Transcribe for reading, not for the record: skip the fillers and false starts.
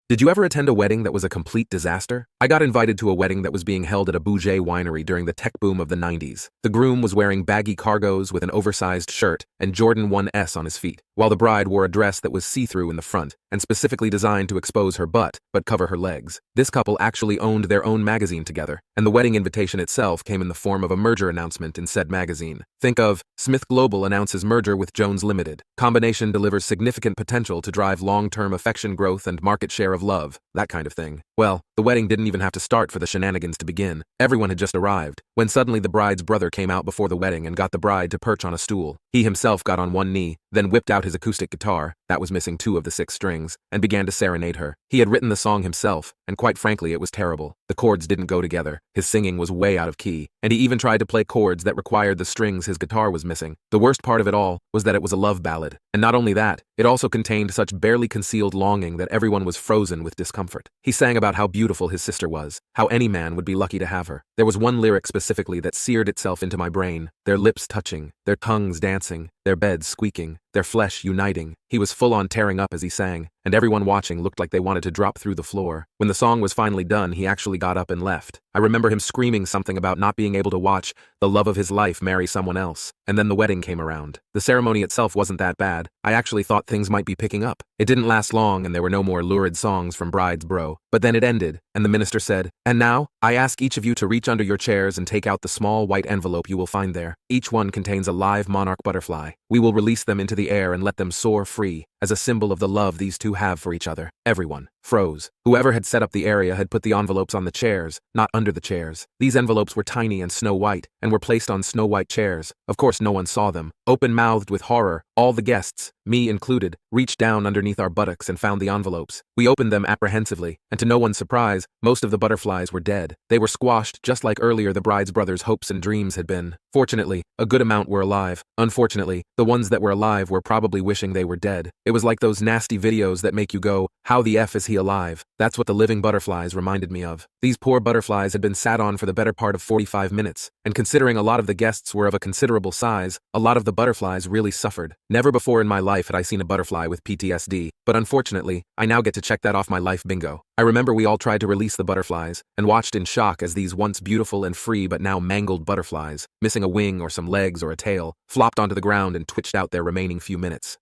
Did you ever attend a wedding that was a complete disaster? I got invited to a wedding that was being held at a Bouget winery during the tech boom of the 90s. The groom was wearing baggy cargos with an oversized shirt and Jordan 1S on his feet, while the bride wore a dress that was see-through in the front and specifically designed to expose her butt but cover her legs. This couple actually owned their own magazine together, and the wedding invitation itself came in the form of a merger announcement in said magazine. Think of Smith Global announces merger with Jones Limited. Combination delivers significant potential to drive long-term affection growth and market share of love, that kind of thing. Well, the wedding didn't even have to start for the shenanigans to begin. Everyone had just arrived, when suddenly the bride's brother came out before the wedding and got the bride to perch on a stool. He himself got on one knee, then whipped out his acoustic guitar, that was missing 2 of the 6 strings, and began to serenade her. He had written the song himself, and quite frankly it was terrible. The chords didn't go together, his singing was way out of key, and he even tried to play chords that required the strings his guitar was missing. The worst part of it all was that it was a love ballad, and not only that, it also contained such barely concealed longing that everyone was frozen with discomfort. He sang about how beautiful his sister was, how any man would be lucky to have her. There was one lyric specifically that seared itself into my brain, their lips touching, their tongues dancing, their beds squeaking, their flesh uniting. He was full on tearing up as he sang, and everyone watching looked like they wanted to drop through the floor. When the song was finally done, he actually got up and left. I remember him screaming something about not being able to watch the love of his life marry someone else. And then the wedding came around. The ceremony itself wasn't that bad. I actually thought things might be picking up. It didn't last long and there were no more lurid songs from bride's bro. But then it ended, and the minister said, "And now, I ask each of you to reach under your chairs and take out the small white envelope you will find there. Each one contains a live monarch butterfly. We will release them into the air and let them soar free, as a symbol of the love these two have for each other." Everyone froze. Whoever had set up the area had put the envelopes on the chairs, not under the chairs. These envelopes were tiny and snow-white, and were placed on snow-white chairs. Of course no one saw them. Open-mouthed with horror, all the guests, me included, reached down underneath our buttocks and found the envelopes. We opened them apprehensively, and to no one's surprise, most of the butterflies were dead. They were squashed just like earlier the bride's brother's hopes and dreams had been. Fortunately, a good amount were alive. Unfortunately, the ones that were alive were probably wishing they were dead. It was like those nasty videos that make you go, "How the F is he alive?" That's what the living butterflies reminded me of. These poor butterflies had been sat on for the better part of 45 minutes, and considering a lot of the guests were of a considerable size, a lot of the butterflies really suffered. Never before in my life had I seen a butterfly with PTSD, but unfortunately, I now get to check that off my life bingo. I remember we all tried to release the butterflies, and watched in shock as these once beautiful and free but now mangled butterflies, missing a wing or some legs or a tail, flopped onto the ground and twitched out their remaining few minutes.